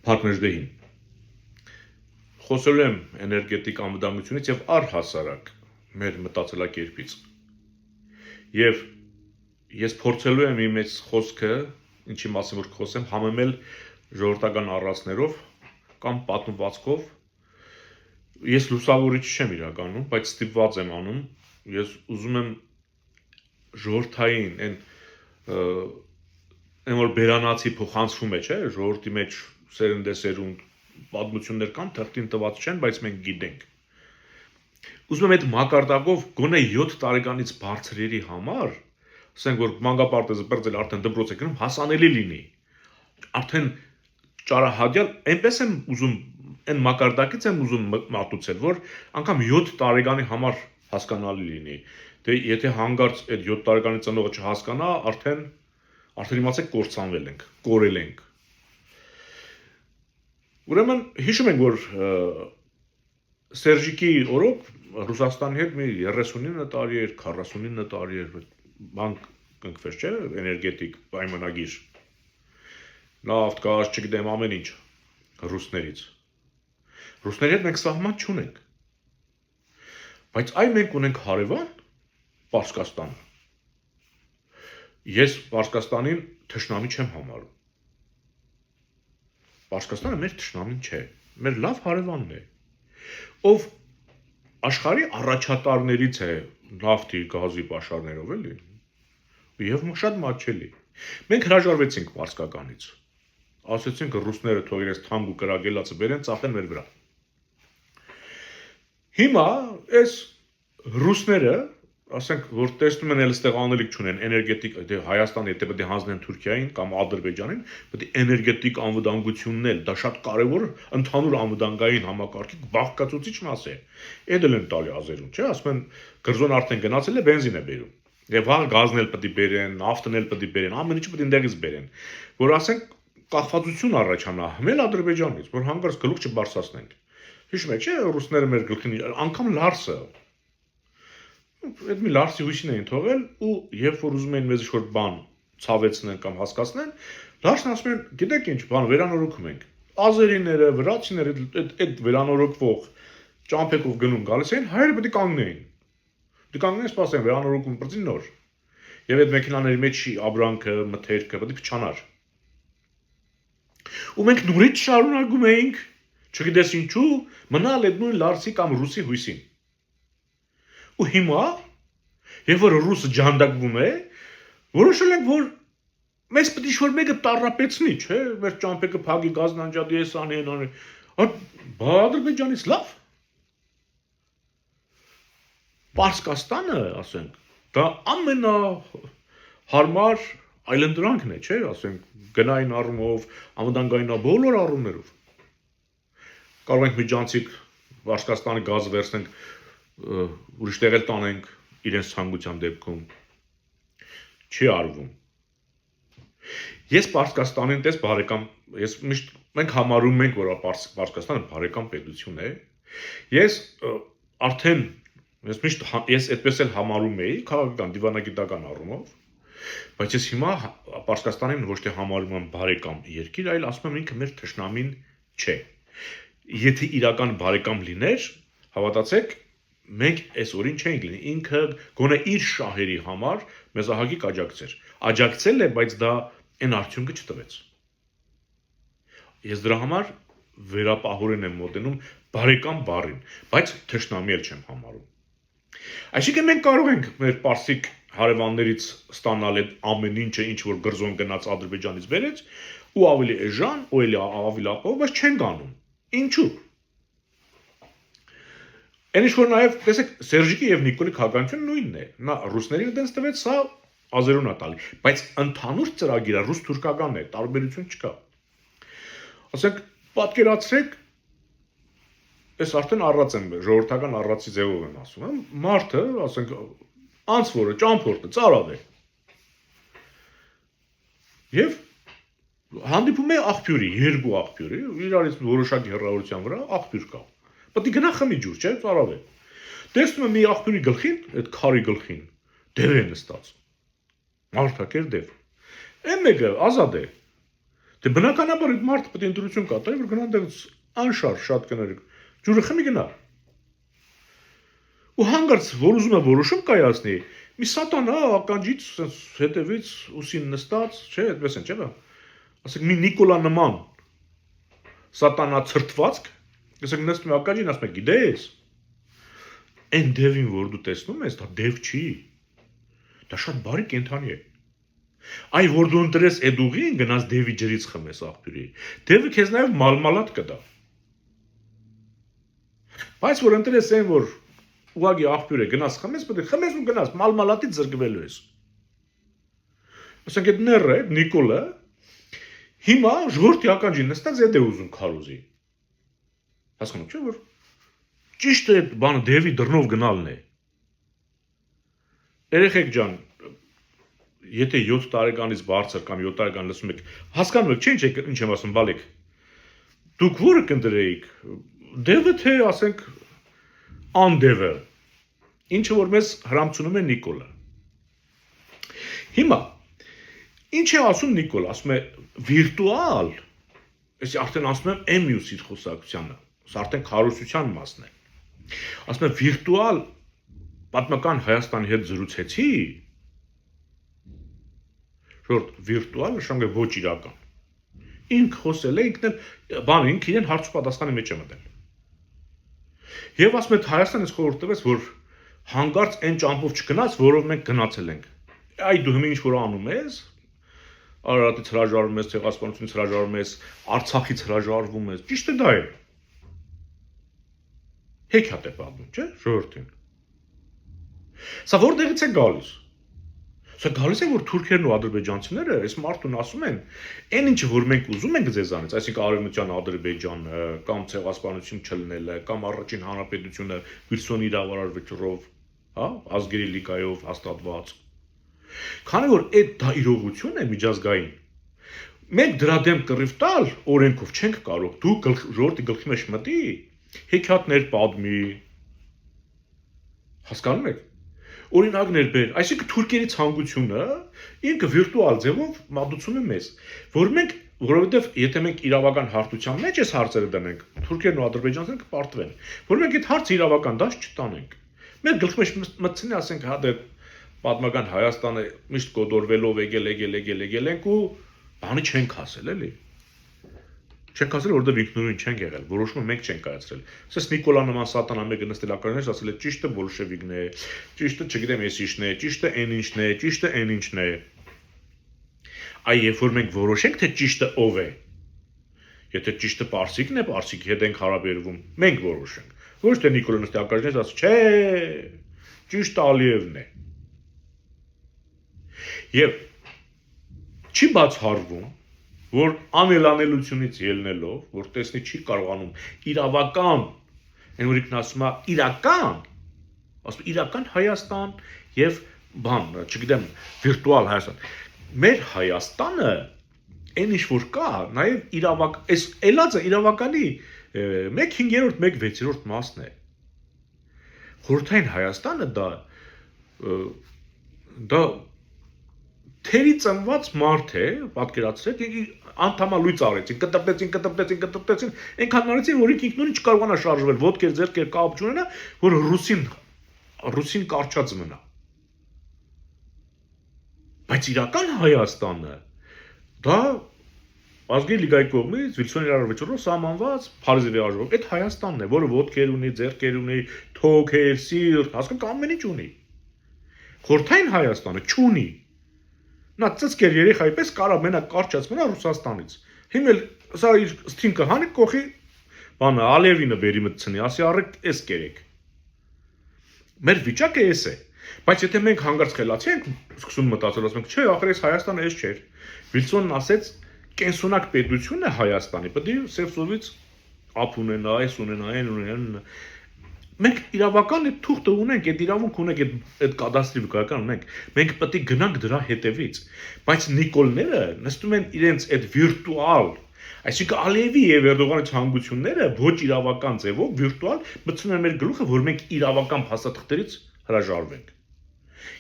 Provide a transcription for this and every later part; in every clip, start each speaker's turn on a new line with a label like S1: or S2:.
S1: Փակնեժդեին։ Խոսելու եմ էներգետիկ անվտանգությունից եւ առհասարակ մեր մտածելակերպից։ Եվ ես փորձելու եմ իմ այս խոսքը, ինչի մասին որ խոսեմ, համեմել ժողովրդական առածներով կամ պատմվածքով։ Ես լուսավորիչ չեմ իրականում, բայց ստիպված եմ անում։ Ես ուզում եմ ժողովրդային այն որ բերանացի փոխանցվում է, չէ՞, ժողովրդի մեջ սերնդեսերունդ պատմություններ կան, թղթին տված չեն, բայց մենք գիտենք։ Ուզում եմ այդ մակարդակով գոնե 7 տարեկանից բարձրերի համար, ասենք որ մանկապարտեզը բրձել արդեն դպրոց է գնում, հասանելի լինի։ Արդեն ճարահատյալ, այնպես եմ ուզում, այն մակարդակից եմ ուզում մատուցել, որ անգամ 7 տարեկանի համար հասկանալի լինի։ Դե եթե հանգարց այդ 7 տարեկանի ծնողը չհասկանա, արդեն իմացեք կործանվել ենք, կորել ենք։ Ուրեմն հիշում ենք, որ Սերժիկի օրոք Ռուսաստանի հետ մի 39 տարի էր, 49 տարի էր, բան կնքվեց, չէ՞, էներգետիկ պայմանագիր։ Նավթ, գազ, չգիտեմ, ամեն ինչ ռուսներից։ Ռուսների հետ մենք սահման չունենք։ Բայց այ մենք ունենք հարևան Պարսկաստանը։ Ես Պարսկաստանին թշնամի չեմ համարում։ Պարսկաստանը մեր թշնամին չէ, մեր լավ հարևանն է, ով աշխարհի առաջատարներից է նավթի, գազի պաշարներով էլի, եւ շատ մատչելի։ Մենք հրաժարվեցինք Պարսկականից, ասացինք ռուսները թող իրենց թանկ ու կրակելացը բերեն, ծախեն մեր վրա։ Հիմա այս ռուսները, ասենք, որ տեսնում են էլ այստեղ անելիք չունեն, էներգետիկ, դե Հայաստանը եթե պետք է հանձնեն Թուրքիային կամ Ադրբեջանին, պետք է էներգետիկ անվտանգությունն էլ, դա շատ կարևոր ընդհանուր անվտանգային համակարգի բաղկացուցիչ մաս է։ Էդ էլ են տալի ազերուն, չէ՞, ասում են կրզոն արդեն գնացել է, բենզին է բերում։ Եվ հա գազն էլ պետք է բերեն, նավթն էլ պետք է բերեն, ամեն ինչը պետք է ընդեղից բերեն, որ ասենք կախվածություն առաջանա հմել Ադրբեջանից, որ հանգարց գլուխ չբարձրացնենք։ Հիշում եք, չէ՞, ռուսները մեր գլխին անգամ Լարսը այդ մի Լարսի հույսին էին թողել ու երբ որ ուզում էին մեզ ինչ-որ բան ցավեցնեն կամ հասկացնեն, Լարսն ասում են, գիտեք ինչ, բան վերանորոգում ենք։ Ազերիները, վրացիները այդ վերանորոգվող ճամփեքով գնում գալիս էին, հայերը պետք է կանգնեին։ Դե կանգնեն, սպասեն, վերանորոգում բրձին նոր։ Եվ այդ մեքենաների մեջ աբրանքը, մթերքը պետք է փչանար։ Ու մենք նորից շարունակում էինք, չգիտես ինչու, մնալ այդ նույն Լարսի կամ ռուսի հույսին։ Ու հիմա, երբ որ ռուսը ջանդակվում է, որոշել ենք, որ մեզ պետք է ինչ-որ մեկը տառապեցնի, չէ՞, մեր ճամփեքը փագի գազն անջատի, էս անի, այն անի։ Ադրբեջանից լավ։ Պարսկաստանը, ասենք, դա ամենահարմար այլընտրանքն է, չէ՞, ասենք, գնային առումով, անվտանգային բոլոր առումներով։ Կարող ենք միջանցիկ Պարսկաստանի գազը վերցնենք ուրիշ տեղ էլ տանենք իրենց ցանկության դեպքում չի արվում։ Ես Պարսկաստանին տես բարեկամ, ես միշտ մենք համարում ենք, որ Պարսկաստանը բարեկամ պետություն է։ Ես արդեն ես այդպես էլ համարում էի քաղաքական դիվանագիտական առումով, բայց ես հիմա Պարսկաստանին ոչ թե համարում եմ բարեկամ երկիր, այլ ասում եմ ինքը մեր թշնամին չէ։ Եթե իրական բարեկամ լիներ, հավատացեք, մենք այս օրին չենք լինի, ինքը գոնե իր շահերի համար մեզ ահագի կաջակցեր։ Աջակցել է, բայց դա այն արդյունքը չտվեց։ Ես դրա համար վերապահորեն եմ մոտենում բարեկամ բառին, բայց թշնամի էլ չեմ համարում։ Այսինքն մենք կարող ենք մեր պարսիկ հարևաններից ստանալ այդ ամեն ինչը, ինչ որ գրզոն գնաց Ադրբեջանից վերեց, ու ավելի էժան, ու ավելի ապահով, բայց չենք անում։ Ինչու՞։ Այն ինչ որ նաև, տեսեք, Սերժիկի եւ Նիկոլի քաղաքականությունը նույնն է։ Նա ռուսների դենս տվեց, սա ազերուն է տալի, բայց ընդհանուր ծրագիրը ռուս-թուրքական է, տարբերություն չկա։ Ասենք, պատկերացրեք, ես արդեն առած եմ, ժողովրդական առածի ձևով եմ ասում, մարդը, ասենք, անցվորը, ճամփորդը, ծարավ է։ Եվ հանդիպում է աղբյուրի, երկու աղբյուրի, իրարից որոշակի հեռավորության վրա աղբյուր կա։ Պետք է գնա խմի ջուր, չէ՞, ծարավ է։ Տեսնում եմ մի աղբյուրի գլխին, այդ քարի գլխին, դև է նստած։ Մարդակեր դև։ Այն մեկը ազատ է։ Դե բնականաբար այդ մարդը պետք է ընտրություն կատարի, որ գնա դեռ անշարժ շատ կներեք։ Ջուրը խմի գնա։ Ու հանգարց որ ուզում է որոշում կայացնի, մի սատանա ականջից հետևից ուսին նստած, չէ, այդպես են, չէ՞։ Ասենք մի Նիկոլա նման սատանա ցրտվածք, ասենք նստում է ականջին, ասում է, գիտես, այն դևին, որ դու տեսնում ես, դա դև չի։ Դա շատ բարի կենդանի է։ Այ որ դու ընտրես այդ ուղին, գնաս դևի ջրից խմես աղբյուրի։ Դևը քեզ նաև մալմալատ կտա։ Բայց որ ընտրես այն, որ ուղղակի աղբյուր է, գնաս խմես, պետք է խմես ու գնաս, մալմալատից զրկվելու ես։ Ասենք այդ ները, Նիկոլը, հիմա ժողովրդի ականջին նստած այդ է ուզում քարոզի։ Հասկանում չէ՞ որ ճիշտ է բանը դևի դռնով գնալն է։ Երեխեք ջան, եթե 7 տարեկանից բարձր կամ 7 տարեկան լսում եք, հասկանում եք, չէ՞ ինչ եմ ասում, բալիկ։ Դուք որը կընտրեիք, դևը թե ասենք անդևը, ինչը որ մեզ հրամցնում է Նիկոլը։ Հիմա ինչ է ասում Նիկոլ, ասում է վիրտուալ, ես արդեն ասում եմ էմյուս իր խոսակցությանը, սա արդեն քարոզության մասն է։ Ասում է վիրտուալ պատմական Հայաստանի հետ զրուցեցի, ժորդ վիրտուալ նշանակում է ոչ իրական։ Ինք խոսել է, ինքն էլ բան ինքը իրեն հարց ու պատասխանի մեջ է մտել։ Եվ ասում է Հայաստանը խորհուրդ տվեց, որ հանգարց այն ճամփով չգնաց, որով մենք գնացել ենք։ Այ դու հիմա ինչ որ անում ես, Արարատից հրաժարվում ես, ցեղասպանությունից հրաժարվում ես, Արցախից հրաժարվում ես, ճիշտ է դա է։ Հեքիաթ է պատմում, չէ՞, ժողովրդին։ Սա որտեղից է գալիս։ Սա գալիս է, որ թուրքերն ու ադրբեջանցիները այս մարդուն ասում են, այն ինչը որ մենք ուզում ենք ձեզանից, այսինքն արևմտյան Ադրբեջանը, կամ ցեղասպանություն չլինելը, կամ առաջին հանրապետությունը Վիլսոնի իրավարար վճռով, հա, ազգերի լիգայով հաստատված։ Քանի որ այդ դա իրողություն է միջազգային, մենք դրա դեմ կռիվ տալ օրենքով չենք կարող, դու ժողովրդի գլխի մեջ մտի, հեքիաթներ պատմի, հասկանում եք, օրինակներ բեր, այսինքն թուրքերի ցանկությունը ինքը վիրտուալ ձևով մատուցում է մեզ, որ մենք, որովհետև եթե մենք իրավական հարթության մեջ այս հարցերը դնենք, թուրքերն ու ադրբեջանցիները կպարտվեն, որ մենք այդ հարցը իրավական դաշտ չտանենք, մեր գլխի մեջ մտցնի ասենք հա դե պատմական Հայաստանը միշտ կոդորվելով եկել ենք ու բանի չենք ասել, էլի։ Չենք ասել, որովհետև ինքնուրույն չենք եղել, որոշումը մենք չենք կայացրել։ Ասես Նիկոլա նման սատանա մեկը նստել ականջից ասել է ճիշտը բոլշևիկն է, ճիշտը չգիտեմ ես ինչն է, ճիշտը այն ինչն է, ճիշտը այն ինչն է։ Այ երբ որ մենք որոշենք թե ճիշտը ով է, եթե ճիշտը պարսիկն է, պարսիկի հետ ենք հարաբերվում, մենք որոշենք։ Ոչ թե Նիկոլը նստի ականջից ասի, չէ, ճիշտը Ալիևն է։ Եվ չի բացառվում, որ անելանելությունից ելնելով, որ տեսնի չի կարողանում իրավական, այն որ ինքն ասում է իրական Հայաստան եւ բան, չգիտեմ, վիրտուալ Հայաստան։ Մեր Հայաստանը այն ինչ որ կա, նաեւ այս ելածը իրավականի 1/5, 1/6 մասն է։ Խորհրդային Հայաստանը դա թերի ծնված մարդ է, պատկերացրեք, անդամալույց արեցին, կտրտեցին, այնքան արեցին, որ ինքնուրույն չկարողանա շարժվել, ոտքեր, ձեռքեր կապ չունենա, որ ռուսին կարճած մնա։ Բայց իրական Հայաստանը դա ազգերի լիգայի կողմից Վիլսոնի իրավարար վճռով սահմանված Փարիզի վիայժով այդ Հայաստանն է, որը ոտքեր ունի, ձեռքեր ունի, թոքեր, սիրտ, հասկանում ամեն ինչ ունի։ Խորհրդային Հայաստանը չունի։ Նա ծծկեր երեխայի պես կարա մենակ կարճած մնա Ռուսաստանից։ Հիմա սա իր սթինքը հանի կողի բանը Ալիևինը բերի մտցնի, ասի առեք էս կերեք։ Մեր վիճակը էս է։ Բայց եթե մենք հանգարց խելացի ենք, սկսում մտածել, ասում ենք, չէ, ախր այս Հայաստանը էս չէր։ Վիլսոնն ասեց, կենսունակ պետություն է Հայաստանի, պետք է սևսովից ապ ունենա, այս ունենա, այն ունենա։ Մենք իրավական այդ թուղթը ունենք, այդ իրավունք ունենք, այդ կադաստրի վկայական ունենք։ Մենք պետք է գնանք դրա հետևից։ Բայց Նիկոլները նստում են իրենց այդ վիրտուալ, այսինքն Ալիևի եւ Էրդողանի ցանկությունները ոչ իրավական ձևով վիրտուալ մտցնում են մեր գլուխը, որ մենք իրավական փաստաթղթերից հրաժարվենք։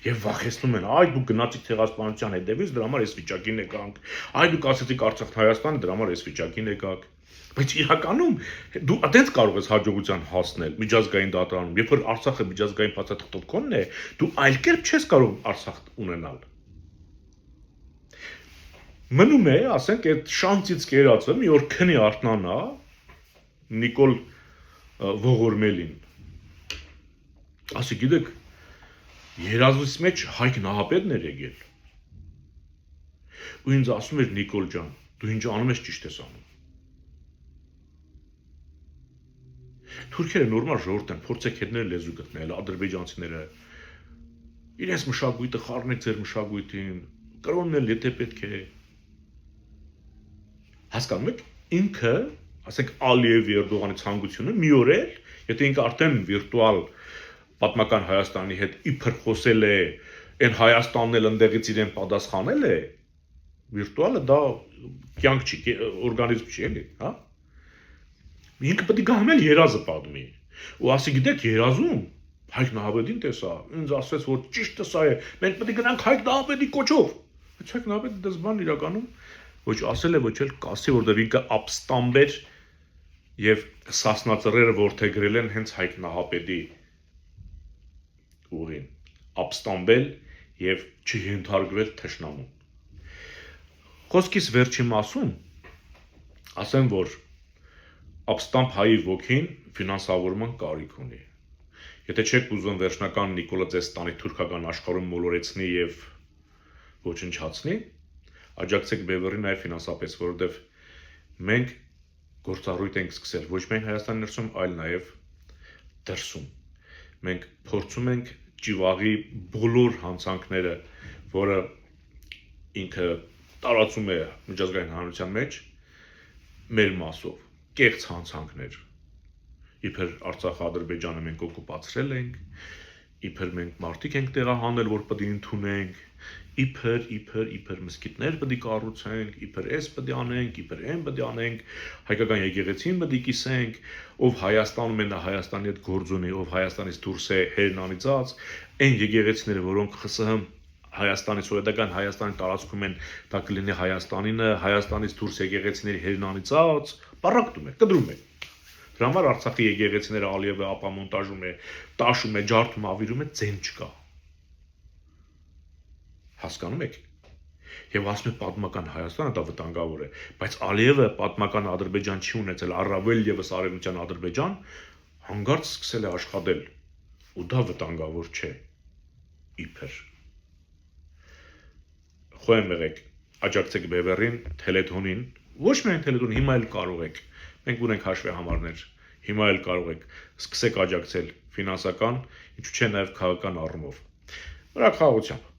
S1: Եվ վախեցնում են, այ դուք գնացիք ցեղասպանության հետևից, դրա համար էս վիճակին եկանք, այ դուք ասացիք Արցախ Հայաստանը, դրա համար էս վիճակին եկաք։ Բայց իրականում դու այդպես կարող ես հաջողության հասնել միջազգային դատարանում, երբ որ Արցախը միջազգային փաստաթղթով քոնն է, դու այլ կերպ չես կարող Արցախ ունենալ։ Մնում է, ասենք, այդ շանսից կերածը մի օր քնի արթնանա Նիկոլ Ողորմելին։ Ասի, գիտեք, երազուց մեջ Հայկ Նահապետն էր եկել։ Ու ինձ ասում էր Նիկոլ ջան, դու ինչ անում ես ճիշտ ես անում։ Թուրքերը նորմալ ժողովուրդ են, փորձեք հետները լեզու գտնել, ադրբեջանցիները իրենց մշակույթը խառնեք ձեր մշակույթին, կրոնն էլ եթե պետք է։ Հասկանում եք, ինքը, ասենք Ալիևի Էրդողանի ցանկությունը մի օր էլ, եթե ինքը արդեն վիրտուալ պատմական Հայաստանի հետ իբր խոսել է, այն Հայաստանն էլ ընդեղից իրեն պատասխանել է, վիրտուալը դա կյանք չի, օրգանիզմ չի էլի, հա։ Ինքը պետք է գահմել երազը պատմի։ Ու ասի, գիտեք, երազում Հայկ Նահապետին տեսա, ինձ ասեց, որ ճիշտը սա է, մենք պետք է գնանք Հայկ Նահապետի կոչով։ Բայց Հայկ Նահապետը դες բան իրականում ոչ ասել է, ոչ էլ կասի, որտեղ ինքը ապստամբ էր եւ Սասնածռերը որդեգրել են հենց Հայկ Նահապետի ուղին, ապստամբել եւ չհենթարկվել թշնամուն։ Խոսքիս վերջի մասում ասեմ, որ ապստամբ հայի ոգին ֆինանսավորման կարիք ունի։ Եթե չեք ուզում վերջնական Նիկոլը ձեզ տանի թուրքական աշխարհում մոլորեցնի եւ ոչնչացնի, աջակցեք Բևեռին նաեւ ֆինանսապես, որովհետեւ մենք գործառույթ ենք սկսել ոչ միայն Հայաստանի ներսում, այլ նաեւ դրսում։ Մենք փորձում ենք Ճիվաղի բոլոր հանցանքները, որը ինքը տարածում է միջազգային հանրության մեջ, մեր մասով, կեղծ հանցանքներ, իբր Արցախ Ադրբեջանը մենք օկուպացրել ենք, իբր մենք մարդիկ ենք տեղահանել, որ պետք է ընդունենք, իբր մզկիթներ պետք է կառուցենք, իբր էս պետք է անենք, իբր այն պետք է անենք, հայկական եկեղեցին պետք է կիսենք, ով Հայաստանում է նա Հայաստանի հետ գործ ունի, ով Հայաստանից դուրս է հերն անիծած, այն եկեղեցիները, որոնք ԽՍՀՄ Հայաստանի սովետական Հայաստանի տարածքում են, դա կլինի Հայաստանինը, Հայաստանից դուրս եկեղեցիների հերն անիծած, պարակտում է, կդրում է։ Դրա համար Արցախի եկեղեցիները Ալիևը ապամոնտաժում է, տաշում է, ջարդում, ավիրում է, ձեն չկա։ Հասկանում եք։ Եվ ասում է պատմական Հայաստանը դա վտանգավոր է, բայց Ալիևը պատմական Ադրբեջան չի ունեցել, առավել եւս արևմտյան Ադրբեջան հանգարց սկսել է աշխատել, ու դա վտանգավոր չէ։ Իբր։ Խոհեմ եղեք, աջակցեք Բևեռին, Թելեթոնին, ոչ միայն Թելեթոնին, հիմա էլ կարող եք։ Մենք ունենք հաշվի համարներ, հիմա էլ կարող եք սկսեք աջակցել ֆինանսական, ինչու՞ չէ նաև քաղաքական առումով։ Վրա խաղաղությամբ